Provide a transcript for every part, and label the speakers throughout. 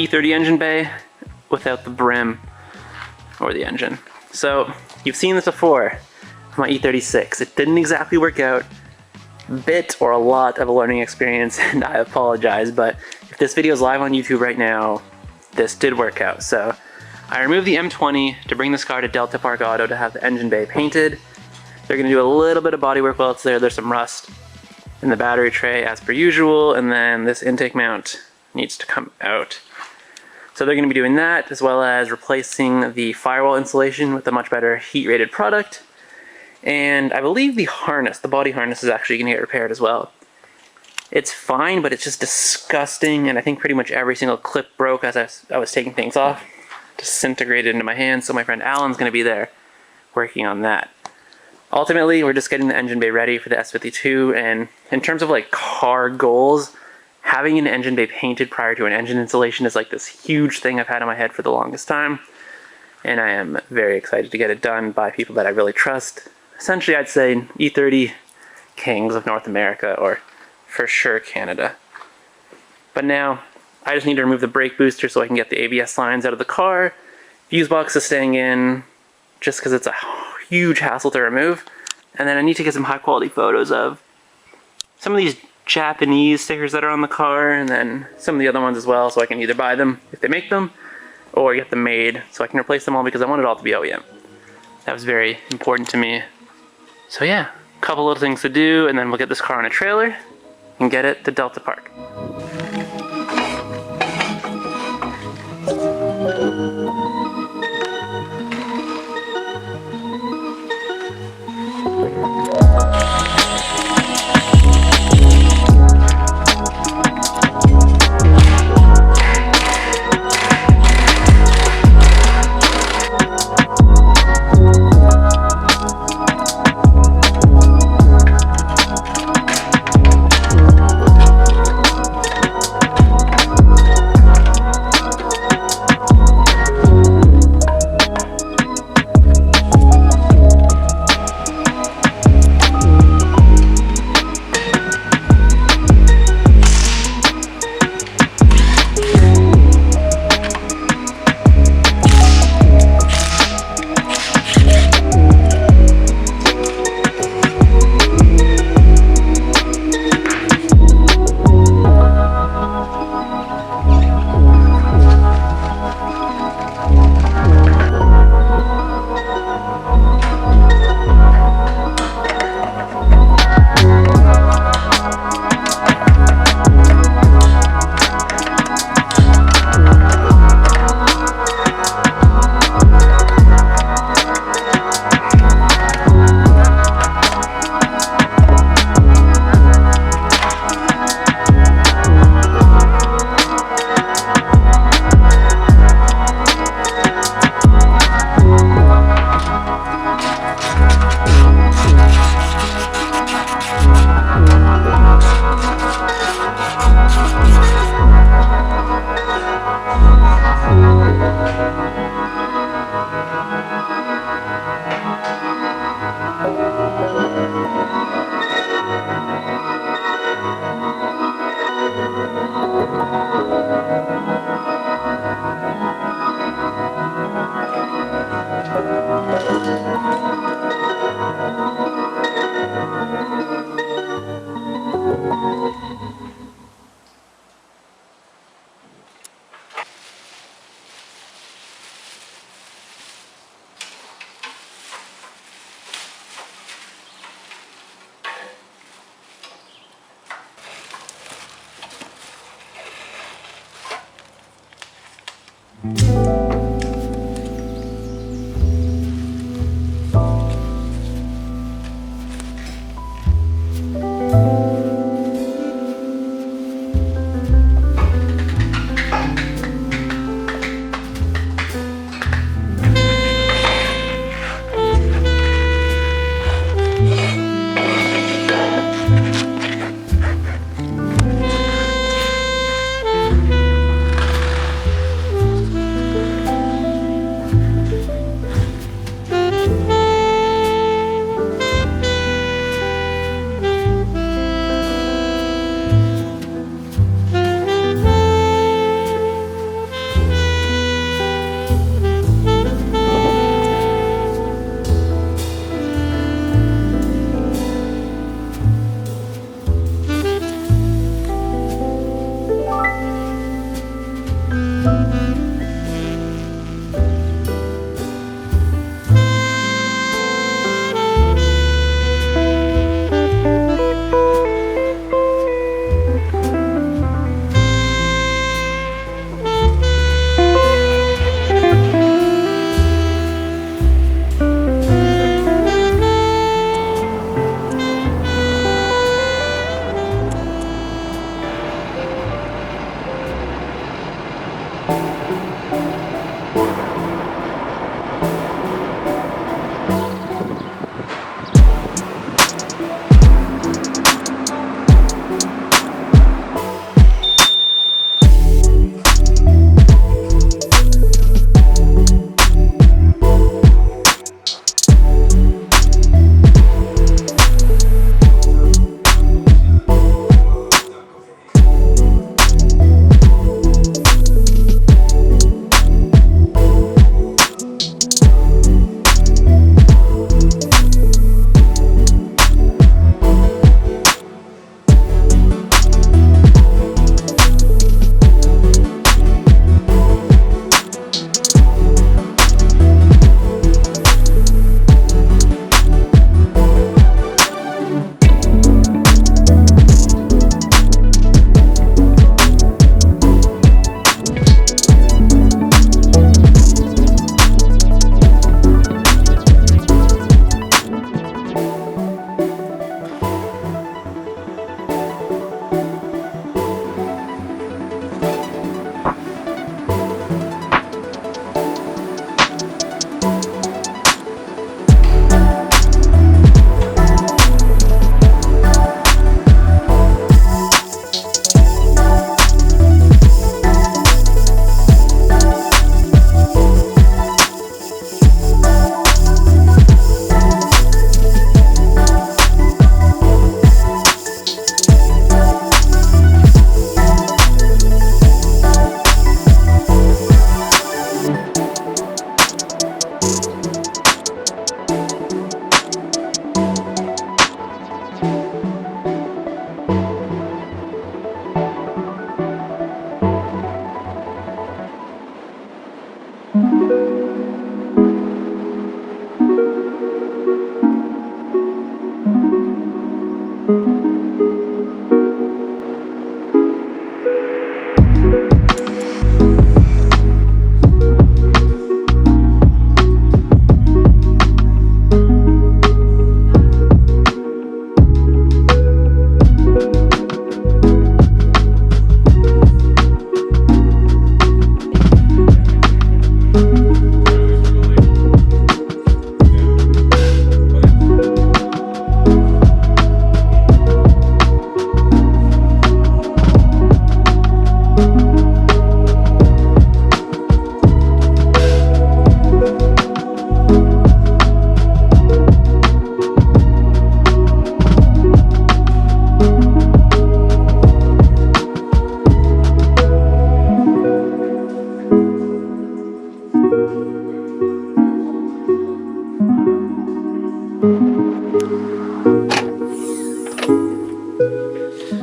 Speaker 1: E30 engine bay without the brim or the engine. So you've seen this before, my E36. It didn't exactly work out. Bit or a lot of a learning experience, and I apologize, but if this video is live on YouTube right now, this did work out. So I removed the M20 to bring this car to Delta Park Auto to have the engine bay painted. They're gonna do a little bit of bodywork while it's there. There's some rust in the battery tray as per usual, and then this intake mount needs to come out. So they're gonna be doing that, as well as replacing the firewall insulation with a much better heat-rated product. And I believe the harness, the body harness, is actually gonna get repaired as well. It's fine, but it's just disgusting, and I think pretty much every single clip broke as I was taking things off. Disintegrated into my hands, so my friend Alan's gonna be there working on that. Ultimately, we're just getting the engine bay ready for the S52, and in terms of like car goals, having an engine bay painted prior to an engine installation is like this huge thing I've had in my head for the longest time, and I am very excited to get it done by people that I really trust. Essentially, I'd say E30 kings of North America, or for sure Canada. But now, I just need to remove the brake booster so I can get the ABS lines out of the car. Fuse box is staying in just because it's a huge hassle to remove. And then I need to get some high quality photos of some of these Japanese stickers that are on the car, and then some of the other ones as well, so I can either buy them if they make them, or get them made so I can replace them all, because I want it all to be OEM. That was very important to me. So yeah, a couple little things to do, and then we'll get this car on a trailer and get it to Delta Park.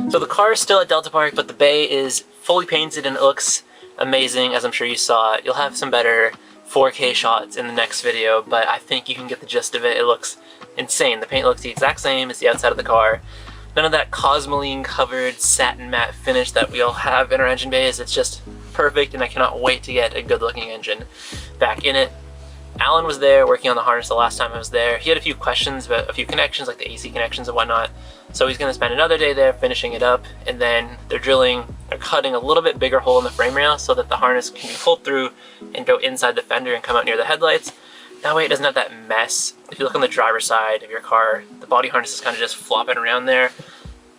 Speaker 1: So the car is still at Delta Park, but the bay is fully painted and it looks amazing, as I'm sure you saw. You'll have some better 4K shots in the next video, but I think you can get the gist of it. It looks insane. The paint looks the exact same as the outside of the car. None of that cosmoline covered satin matte finish that we all have in our engine bays. It's just perfect, and I cannot wait to get a good looking engine back in it. Alan was there working on the harness the last time I was there. He had a few questions about a few connections, like the AC connections and whatnot. So he's going to spend another day there finishing it up, and then they're cutting a little bit bigger hole in the frame rail so that the harness can be pulled through and go inside the fender and come out near the headlights. That way it doesn't have that mess. If you look on the driver's side of your car, the body harness is kind of just flopping around there.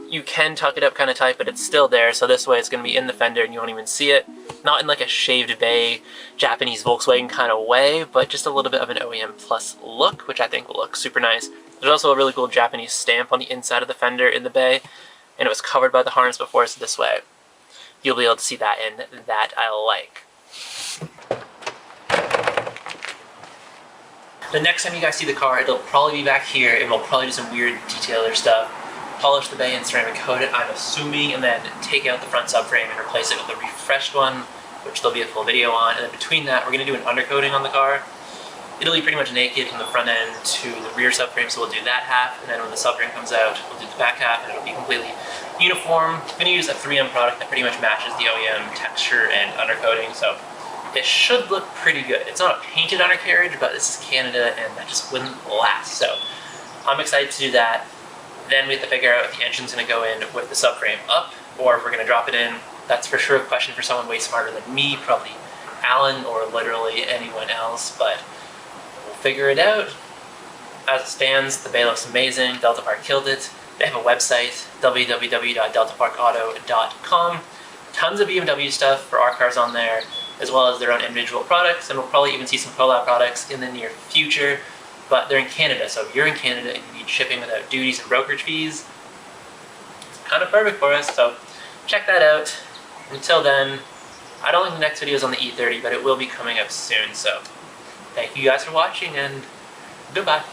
Speaker 1: You can tuck it up kind of tight, but it's still there, so this way it's going to be in the fender and you won't even see it. Not in like a shaved bay, Japanese Volkswagen kind of way, but just a little bit of an OEM Plus look, which I think will look super nice. There's also a really cool Japanese stamp on the inside of the fender in the bay, and it was covered by the harness before, so this way you'll be able to see that, and that I like. The next time you guys see the car, it'll probably be back here, and we'll probably do some weird detailer stuff. Polish the bay and ceramic coat it, I'm assuming, and then take out the front subframe and replace it with a refreshed one, which there'll be a full video on. And then between that, we're going to do an undercoating on the car. It'll be pretty much naked from the front end to the rear subframe, so we'll do that half, and then when the subframe comes out, we'll do the back half, and it'll be completely uniform. I'm going to use a 3M product that pretty much matches the OEM texture and undercoating, so it should look pretty good. It's not a painted undercarriage, but this is Canada, and that just wouldn't last, so I'm excited to do that. Then we have to figure out if the engine's going to go in with the subframe up, or if we're going to drop it in. That's for sure a question for someone way smarter than me, probably Alan or literally anyone else, but we'll figure it out. As it stands, the bay looks amazing. Delta Park killed it. They have a website, www.deltaparkauto.com. Tons of BMW stuff for our cars on there, as well as their own individual products, and we'll probably even see some collab products in the near future. But they're in Canada, so if you're in Canada and you need shipping without duties and brokerage fees, it's kind of perfect for us, so check that out. Until then, I don't think the next video is on the E30, but it will be coming up soon, so thank you guys for watching, and goodbye.